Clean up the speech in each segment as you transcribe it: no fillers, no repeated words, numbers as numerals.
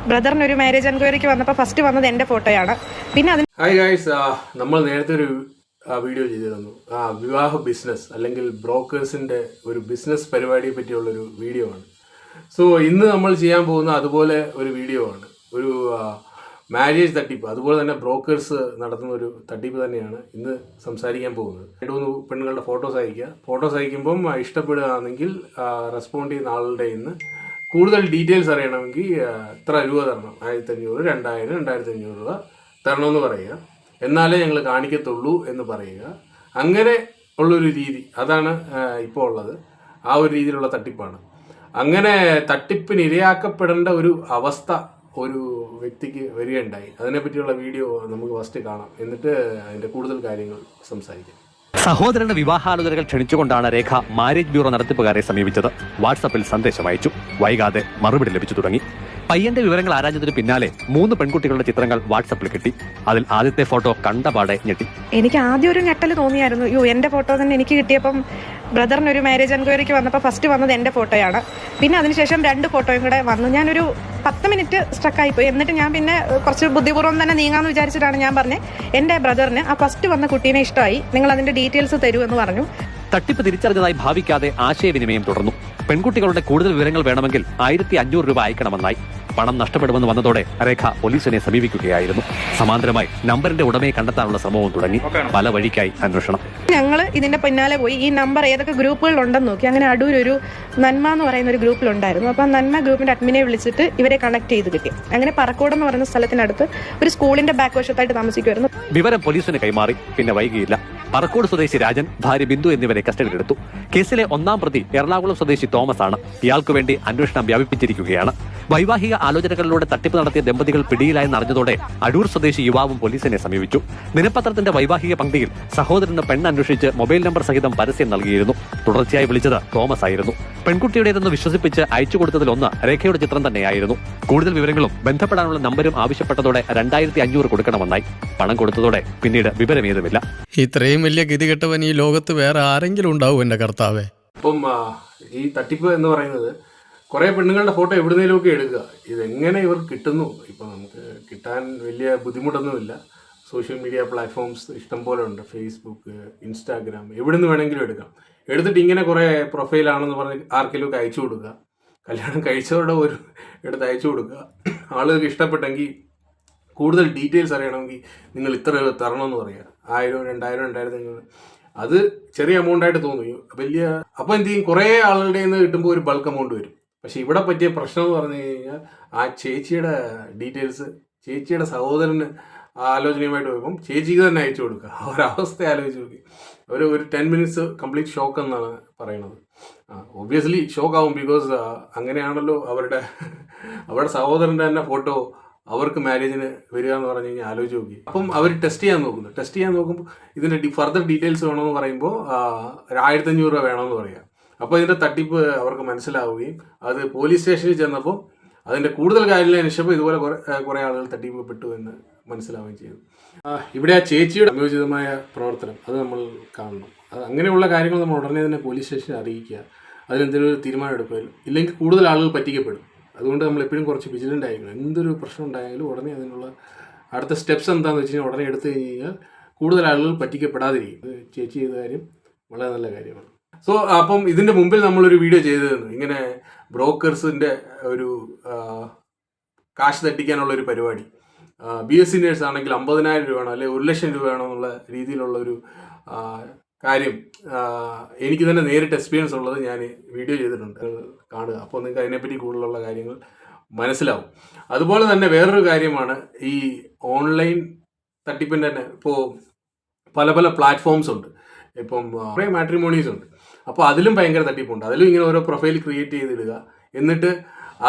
ബ്രദറിന് ഒരു മാരേജ് എൻക്വയറിക്ക് വന്നപ്പോൾ ഫസ്റ്റ് വന്നത് എൻ്റെ ഫോട്ടോയാണ്. പിന്നെ അതിന് ഹായ് ഗൈസ്, നമ്മൾ നേരത്തെ ഒരു വീഡിയോ ചെയ്തിരുന്നു. വിവാഹ ബിസിനസ് അല്ലെങ്കിൽ ബ്രോക്കേഴ്സിൻ്റെ ഒരു ബിസിനസ് പരിപാടിയെ പറ്റിയുള്ളൊരു വീഡിയോ ആണ്. സോ ഇന്ന് നമ്മൾ ചെയ്യാൻ പോകുന്ന അതുപോലെ ഒരു വീഡിയോ ആണ്. ഒരു മാരേജ് തട്ടിപ്പ്, അതുപോലെ തന്നെ ബ്രോക്കേഴ്സ് നടത്തുന്ന ഒരു തട്ടിപ്പ് തന്നെയാണ് ഇന്ന് സംസാരിക്കാൻ പോകുന്നത്. 2-3 പെണ്ണുങ്ങളുടെ ഫോട്ടോസ് അയക്കുമ്പം ഇഷ്ടപ്പെടുകയാണെങ്കിൽ റെസ്പോണ്ട് ചെയ്യുന്ന ആളുടെ ഇന്ന് കൂടുതൽ ഡീറ്റെയിൽസ് അറിയണമെങ്കിൽ ഇത്ര രൂപ തരണം, 1500, 2000, 2500 രൂപ തരണമെന്ന് പറയുക, എന്നാലേ ഞങ്ങൾ കാണിക്കത്തുള്ളൂ എന്ന് പറയുക. അങ്ങനെ ഉള്ളൊരു രീതി, അതാണ് ഇപ്പോൾ ഉള്ളത്. ആ ഒരു രീതിയിലുള്ള തട്ടിപ്പാണ്. അങ്ങനെ തട്ടിപ്പിന് ഇരയാക്കപ്പെടേണ്ട ഒരു അവസ്ഥ ഒരു വ്യക്തിക്ക് വരികയുണ്ടായി. അതിനെപ്പറ്റിയുള്ള വീഡിയോ നമുക്ക് ഫസ്റ്റ് കാണാം, എന്നിട്ട് അതിൻ്റെ കൂടുതൽ കാര്യങ്ങൾ സംസാരിക്കാം. സഹോദരന്റെ വിവാഹാലോചനകൾ ക്ഷണിച്ചുകൊണ്ടാണ് രേഖ മാരേജ് ബ്യൂറോ നടത്തിപ്പുകാരെ സമീപിച്ചത്. വാട്സാപ്പിൽ സന്ദേശം അയച്ചു. വൈകാതെ മറുപടി ലഭിച്ചു തുടങ്ങി. പയ്യന്റെ വിവരങ്ങൾ ആരാഞ്ഞതിന് പിന്നാലെ 3 പെൺകുട്ടികളുടെ ചിത്രങ്ങൾ വാട്സാപ്പിൽ കിട്ടി. അതിൽ ആദ്യത്തെ ഫോട്ടോ കണ്ടപാടെ ഞെട്ടി. എനിക്ക് ആദ്യം ഒരു ഞെട്ടൽ തോന്നിയായിരുന്നു. എൻ്റെ ഫോട്ടോ തന്നെ എനിക്ക് കിട്ടിയപ്പം ബ്രദറിന് ഒരു മാരേജ് എൻക്വയറിക്ക് വന്നപ്പോൾ ഫസ്റ്റ് വന്നത് എൻ്റെ ഫോട്ടോയാണ്. പിന്നെ അതിനുശേഷം 2 ഫോട്ടോയും കൂടെ വന്നു. ഞാനൊരു 10 മിനിറ്റ് സ്ട്രക്കായിപ്പോയി. എന്നിട്ട് ഞാൻ പിന്നെ കുറച്ച് ബുദ്ധിപൂർവ്വം തന്നെ നീങ്ങാമെന്ന് വിചാരിച്ചിട്ടാണ് ഞാൻ പറഞ്ഞത്, എൻ്റെ ബ്രദറിന് ആ ഫസ്റ്റ് വന്ന കുട്ടീനെ ഇഷ്ടമായി, നിങ്ങൾ അതിൻ്റെ ഡീറ്റെയിൽസ് തരൂ എന്ന് പറഞ്ഞു. തട്ടിപ്പ് തിരിച്ചറിഞ്ഞതായി ഭാവിക്കാതെ ആശയവിനിമയം തുടർന്നു. പെൺകുട്ടികളുടെ കൂടുതൽ വിവരങ്ങൾ വേണമെങ്കിൽ 1500 രൂപ അയക്കണമെന്നായി. പണം നഷ്ടപ്പെടുമെന്ന് വന്നതോടെ രേഖ പോലീസിനെ സമീപിക്കുകയായിരുന്നു. സമാന്തരമായി നമ്പറിന്റെ ഉടമയെ കണ്ടെത്താനുള്ള ശ്രമവും തുടങ്ങി. പല വഴിക്കായി അന്വേഷണം. ഞങ്ങൾ ഇതിന്റെ പിന്നാലെ പോയി ഈ നമ്പർ ഏതൊക്കെ ഗ്രൂപ്പുകളിലുണ്ടെന്ന് നോക്കി. അങ്ങനെ അടൂർ ഒരു നന്മ എന്ന് പറയുന്ന ഒരു ഗ്രൂപ്പിലുണ്ടായിരുന്നു. അപ്പോൾ നന്മ ഗ്രൂപ്പിന്റെ അഡ്മിനെ വിളിച്ചിട്ട് ഇവരെ കണക്ട് ചെയ്ത് കിട്ടി. അങ്ങനെ പറക്കോട് എന്ന് പറയുന്ന സ്ഥലത്തിനടുത്ത് ഒരു സ്കൂളിന്റെ ബാക്ക് വശത്തായിട്ട് താമസിക്കുമായിരുന്നു. വിവരം പോലീസിന് കൈമാറി. പിന്നെ വൈകിയില്ല. പറക്കോട് സ്വദേശി രാജൻ, ഭാര്യ ബിന്ദു എന്നിവരെ കസ്റ്റഡിയിലെടുത്തു. കേസിലെ 1-ാം പ്രതി എറണാകുളം സ്വദേശി തോമസ് ആണ്. ഇയാൾക്കു വേണ്ടി അന്വേഷണം വ്യാപിപ്പിച്ചിരിക്കുകയാണ്. വൈവാഹിക ആലോചനകളിലൂടെ തട്ടിപ്പ് നടത്തിയ ദമ്പതികൾ പിടിയിലായെന്ന് അറിഞ്ഞതോടെ അടൂർ സ്വദേശി യുവാവും പോലീസിനെ സമീപിച്ചു. ദിനപത്രത്തിന്റെ വൈവാഹിക പങ്ക്തിയിൽ സഹോദരന് പെണ്ണന്വേഷിച്ച് മൊബൈൽ നമ്പർ സഹിതം പരസ്യം നൽകിയിരുന്നു. തുടർച്ചയായി വിളിച്ചത് തോമസ് ആയിരുന്നു. പെൺകുട്ടിയുടേതെന്ന് വിശ്വസിപ്പിച്ച് അയച്ചു കൊടുത്തതിലൊന്ന് രേഖയുടെ ചിത്രം തന്നെയായിരുന്നു. കൂടുതൽ വിവരങ്ങളും ബന്ധപ്പെടാനുള്ള നമ്പരും ആവശ്യപ്പെട്ടതോടെ 2500 കൊടുക്കണമെന്നായി. പണം കൊടുത്തതോടെ പിന്നീട് വിവരമേതുമില്ല. ഇത്രയും വലിയ ഗതികെട്ടവൻ ഈ ലോകത്ത് വേറെ ആരെങ്കിലും ഉണ്ടാവും എൻ്റെ കർത്താവേ. അപ്പം ഈ തട്ടിപ്പ് എന്ന് പറയുന്നത് കുറേ പെണ്ണുങ്ങളുടെ ഫോട്ടോ എവിടുന്നേലുമൊക്കെ എടുക്കുക. ഇതെങ്ങനെ ഇവർ കിട്ടുന്നു? ഇപ്പം നമുക്ക് കിട്ടാൻ വലിയ ബുദ്ധിമുട്ടൊന്നുമില്ല. സോഷ്യൽ മീഡിയ പ്ലാറ്റ്ഫോംസ് ഇഷ്ടം പോലെ ഉണ്ട്. ഫേസ്ബുക്ക്, ഇൻസ്റ്റാഗ്രാം, എവിടെ നിന്ന് വേണമെങ്കിലും എടുക്കാം. എടുത്തിട്ട് ഇങ്ങനെ കുറേ പ്രൊഫൈലാണെന്ന് പറഞ്ഞ് ആർക്കെങ്കിലും അയച്ചു കൊടുക്കുക. കല്യാണം കഴിച്ചവരുടെ ഒരു എടുത്ത് അയച്ചു കൊടുക്കുക. ആളുകൾക്ക് ഇഷ്ടപ്പെട്ടെങ്കിൽ കൂടുതൽ ഡീറ്റെയിൽസ് അറിയണമെങ്കിൽ നിങ്ങൾ ഇത്ര തരണമെന്ന് പറയുക. 1000, 2000, 2500. അത് ചെറിയ എമൗണ്ടായിട്ട് തോന്നി, വലിയ. അപ്പോൾ എന്ത് ചെയ്യും, കുറേ ആളുകളുടെ നിന്ന് കിട്ടുമ്പോൾ ഒരു ബൾക്ക് എമൗണ്ട് വരും. പക്ഷെ ഇവിടെ പറ്റിയ പ്രശ്നം എന്ന് പറഞ്ഞു കഴിഞ്ഞാൽ ആ ചേച്ചിയുടെ ഡീറ്റെയിൽസ് ചേച്ചിയുടെ സഹോദരന് ആലോചനയുമായിട്ട് പോയപ്പം ചേച്ചിക്ക് തന്നെ അയച്ചു കൊടുക്കുക. ഒരവസ്ഥ ആലോചിച്ച് നോക്കി. ഒരു 10 മിനിറ്റ്സ് കംപ്ലീറ്റ് ഷോക്ക് എന്നാണ് പറയുന്നത്. ഒബ്വിയസ്ലി ഷോക്ക് ആവും. ബിക്കോസ് അങ്ങനെയാണല്ലോ അവരുടെ സഹോദരൻ്റെ തന്നെ ഫോട്ടോ അവർക്ക് മാരേജിന് വരിക എന്ന് പറഞ്ഞു കഴിഞ്ഞാൽ ആലോചിച്ച് നോക്കി. അപ്പം അവർ ടെസ്റ്റ് ചെയ്യാൻ നോക്കുമ്പോൾ ഇതിൻ്റെ ഫർദർ ഡീറ്റെയിൽസ് വേണമെന്ന് പറയുമ്പോൾ 1500 രൂപ വേണമെന്ന് പറയുക. അപ്പോൾ ഇതിൻ്റെ തട്ടിപ്പ് അവർക്ക് മനസ്സിലാവുകയും അത് പോലീസ് സ്റ്റേഷനിൽ ചെന്നപ്പോൾ അതിൻ്റെ കൂടുതൽ കാര്യങ്ങൾ അന്വേഷിച്ചപ്പോൾ ഇതുപോലെ കുറേ ആളുകൾ തട്ടിപ്പപ്പെട്ടു എന്ന് മനസ്സിലാവുകയും ചെയ്തു. ഇവിടെ ആ ചേച്ചിയുടെ സംയോജിതമായ പ്രവർത്തനം അത് നമ്മൾ കാണണം. അങ്ങനെയുള്ള കാര്യങ്ങൾ നമ്മൾ ഉടനെ തന്നെ പോലീസ് സ്റ്റേഷനെ അറിയിക്കുക. അതിനെന്തെങ്കിലും ഒരു തീരുമാനം എടുക്കുക. ഇല്ലെങ്കിൽ കൂടുതൽ ആളുകൾ പറ്റിക്കപ്പെടും. അതുകൊണ്ട് നമ്മൾ എപ്പോഴും കുറച്ച് വിജിലൻ്റ് ആയിരിക്കണം. എന്തൊരു പ്രശ്നം ഉണ്ടായാലും ഉടനെ അതിനുള്ള അടുത്ത സ്റ്റെപ്സ് എന്താണെന്ന് വെച്ച് കഴിഞ്ഞാൽ ഉടനെ എടുത്തു കഴിഞ്ഞ് കഴിഞ്ഞാൽ കൂടുതൽ ആളുകൾ പറ്റിക്കപ്പെടാതിരിക്കും. ചേച്ചി ചെയ്ത കാര്യം വളരെ നല്ല കാര്യമാണ്. സോ അപ്പം ഇതിൻ്റെ മുമ്പിൽ നമ്മളൊരു വീഡിയോ ചെയ്തിരുന്നു. ഇങ്ങനെ ബ്രോക്കേഴ്സിൻ്റെ ഒരു കാശ് തട്ടിക്കാനുള്ളൊരു പരിപാടി. BSc നേഴ്സ് ആണെങ്കിൽ 50,000 രൂപ വേണോ അല്ലെങ്കിൽ 1,00,000 രൂപ വേണോ എന്നുള്ള രീതിയിലുള്ളൊരു കാര്യം എനിക്ക് തന്നെ നേരിട്ട് എക്സ്പീരിയൻസ് ഉള്ളത് ഞാൻ വീഡിയോ ചെയ്തിട്ടുണ്ട്. കാണുക. അപ്പോൾ നിങ്ങൾക്ക് അതിനെപ്പറ്റി കൂടുതലുള്ള കാര്യങ്ങൾ മനസ്സിലാവും. അതുപോലെ തന്നെ വേറൊരു കാര്യമാണ് ഈ ഓൺലൈൻ തട്ടിപ്പിൻ്റെ തന്നെ. ഇപ്പോൾ പല പ്ലാറ്റ്ഫോംസ് ഉണ്ട്. ഇപ്പം കുറേ മാട്രിമോണീസ് ഉണ്ട്. അപ്പോൾ അതിലും ഭയങ്കര തട്ടിപ്പുണ്ട്. അതിലും ഇങ്ങനെ ഓരോ പ്രൊഫൈൽ ക്രിയേറ്റ് ചെയ്തിടുക. എന്നിട്ട്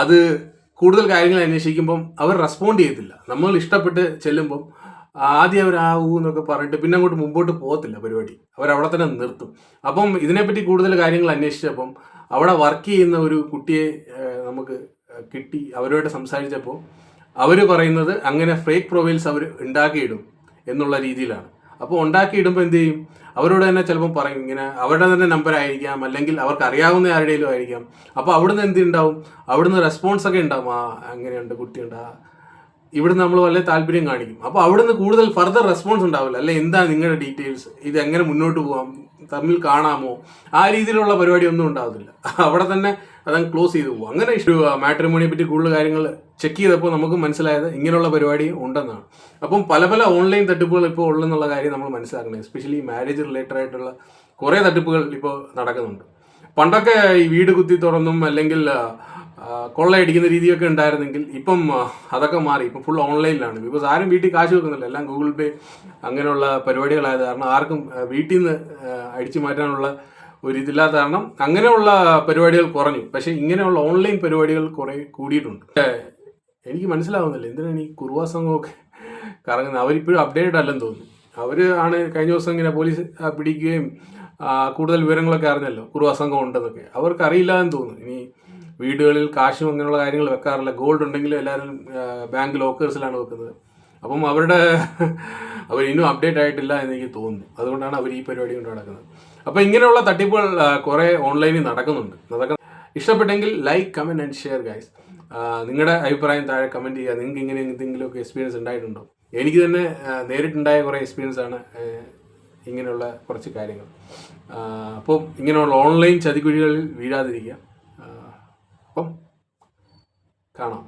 അത് കൂടുതൽ കാര്യങ്ങൾ അന്വേഷിക്കുമ്പം അവർ റെസ്പോണ്ട് ചെയ്യത്തില്ല. നമ്മൾ ഇഷ്ടപ്പെട്ട് ചെല്ലുമ്പം ആദ്യം അവർ എന്നൊക്കെ പറഞ്ഞിട്ട് പിന്നെ അങ്ങോട്ട് മുമ്പോട്ട് പോകത്തില്ല പരിപാടി. അവരവിടെ തന്നെ നിർത്തും. അപ്പം ഇതിനെപ്പറ്റി കൂടുതൽ കാര്യങ്ങൾ അന്വേഷിച്ചപ്പം അവിടെ വർക്ക് ചെയ്യുന്ന ഒരു കുട്ടിയെ നമുക്ക് കിട്ടി. അവരുമായിട്ട് സംസാരിച്ചപ്പോൾ അവർ പറയുന്നത് അങ്ങനെ ഫേക്ക് പ്രൊഫൈൽസ് അവർ ഉണ്ടാക്കിയിടും എന്നുള്ള രീതിയിലാണ്. അപ്പോൾ ഉണ്ടാക്കി ഇടുമ്പോൾ എന്ത് ചെയ്യും, അവരോട് തന്നെ ചിലപ്പോൾ പറയും ഇങ്ങനെ അവരുടെ തന്നെ നമ്പർ ആയിരിക്കാം, അല്ലെങ്കിൽ അവർക്ക് അറിയാവുന്ന ആരുടെയും ആയിരിക്കാം. അപ്പോൾ അവിടുന്ന് എന്ത് ഉണ്ടാവും, അവിടുന്ന് റെസ്പോൺസ് ഒക്കെ ഉണ്ടാവും. അങ്ങനെയുണ്ട്, കുട്ടിയുണ്ട്, ഇവിടുന്ന് നമ്മൾ വളരെ താല്പര്യം കാണിക്കും. അപ്പോൾ അവിടുന്ന് കൂടുതൽ ഫർദർ റെസ്പോൺസ് ഉണ്ടാവില്ല. അല്ലെ എന്താ നിങ്ങളുടെ ഡീറ്റെയിൽസ്, ഇത് എങ്ങനെ മുന്നോട്ട് പോകാം, തമ്മിൽ കാണാമോ, ആ രീതിയിലുള്ള പരിപാടി ഒന്നും ഉണ്ടാവില്ല. അവിടെ തന്നെ അതങ്ങ് ക്ലോസ് ചെയ്ത് പോകും. അങ്ങനെ മാട്രിമോണിയെ പറ്റി കൂടുതൽ കാര്യങ്ങൾ ചെക്ക് ചെയ്തപ്പോൾ നമുക്ക് മനസ്സിലായത് ഇങ്ങനെയുള്ള പരിപാടി ഉണ്ടെന്നാണ്. അപ്പം പല പല ഓൺലൈൻ തട്ടിപ്പുകൾ ഇപ്പോൾ ഉള്ളെന്നുള്ള കാര്യം നമ്മൾ മനസ്സിലാക്കണം. എസ്പെഷ്യലി മാരേജ് റിലേറ്റഡ് ആയിട്ടുള്ള കുറേ തട്ടിപ്പുകൾ ഇപ്പോൾ നടക്കുന്നുണ്ട്. പണ്ടൊക്കെ ഈ വീട് കുത്തി തുറന്നും അല്ലെങ്കിൽ കൊള്ളയടിക്കുന്ന രീതിയൊക്കെ ഉണ്ടായിരുന്നെങ്കിൽ ഇപ്പം അതൊക്കെ മാറി. ഇപ്പം ഫുൾ ഓൺലൈനിലാണ്. ബിക്കോസ് ആരും വീട്ടിൽ കാശ് വെക്കുന്നില്ല, എല്ലാം ഗൂഗിൾ പേ അങ്ങനെയുള്ള പരിപാടികളായത് കാരണം ആർക്കും വീട്ടിൽ നിന്ന് അടിച്ചു മാറ്റാനുള്ള ഒരു ഇതില്ലാത്ത കാരണം അങ്ങനെയുള്ള പരിപാടികൾ കുറഞ്ഞു. പക്ഷേ ഇങ്ങനെയുള്ള ഓൺലൈൻ പരിപാടികൾ കുറേ കൂടിയിട്ടുണ്ട്. എനിക്ക് മനസ്സിലാവുന്നില്ല എന്തിനാണ് ഈ കുറുവാ സംഘമൊക്കെ കറങ്ങുന്നത്. അവരിപ്പോഴും അപ്ഡേറ്റഡ് അല്ലെന്ന് തോന്നുന്നു. അവർ ആണ് കഴിഞ്ഞ ദിവസം ഇങ്ങനെ പോലീസ് പിടിക്കുകയും കൂടുതൽ വിവരങ്ങളൊക്കെ അറിഞ്ഞല്ലോ കുറുവാ സംഘം ഉണ്ടെന്നൊക്കെ. അവർക്ക് അറിയില്ല എന്ന് തോന്നുന്നു. ഇനി വീടുകളിൽ കാശും അങ്ങനെയുള്ള കാര്യങ്ങൾ വെക്കാറില്ല. ഗോൾഡ് ഉണ്ടെങ്കിലും എല്ലാവരും ബാങ്ക് ലോക്കേഴ്സിലാണ് വെക്കുന്നത്. അപ്പം അവർ ഇന്നും അപ്ഡേറ്റ് ആയിട്ടില്ല എന്ന് എനിക്ക് തോന്നുന്നു. അതുകൊണ്ടാണ് അവർ ഈ പരിപാടി കൊണ്ട് നടക്കുന്നത്. അപ്പോൾ ഇങ്ങനെയുള്ള തട്ടിപ്പുകൾ കുറേ ഓൺലൈനിൽ നടക്കുന്നുണ്ട്. അതൊക്കെ ഇഷ്ടപ്പെട്ടെങ്കിൽ like, comment and share guys. നിങ്ങളുടെ അഭിപ്രായം താഴെ കമൻറ്റ് ചെയ്യുക. നിങ്ങൾക്ക് ഇങ്ങനെ എന്തെങ്കിലുമൊക്കെ എക്സ്പീരിയൻസ് ഉണ്ടായിട്ടുണ്ടോ? എനിക്ക് തന്നെ നേരിട്ടുണ്ടായ കുറേ എക്സ്പീരിയൻസ് ആണ് ഇങ്ങനെയുള്ള കുറച്ച് കാര്യങ്ങൾ. അപ്പോൾ ഇങ്ങനെയുള്ള ഓൺലൈൻ ചതിക്കുഴികളിൽ വീഴാതിരിക്കുക. അപ്പം കാണാം.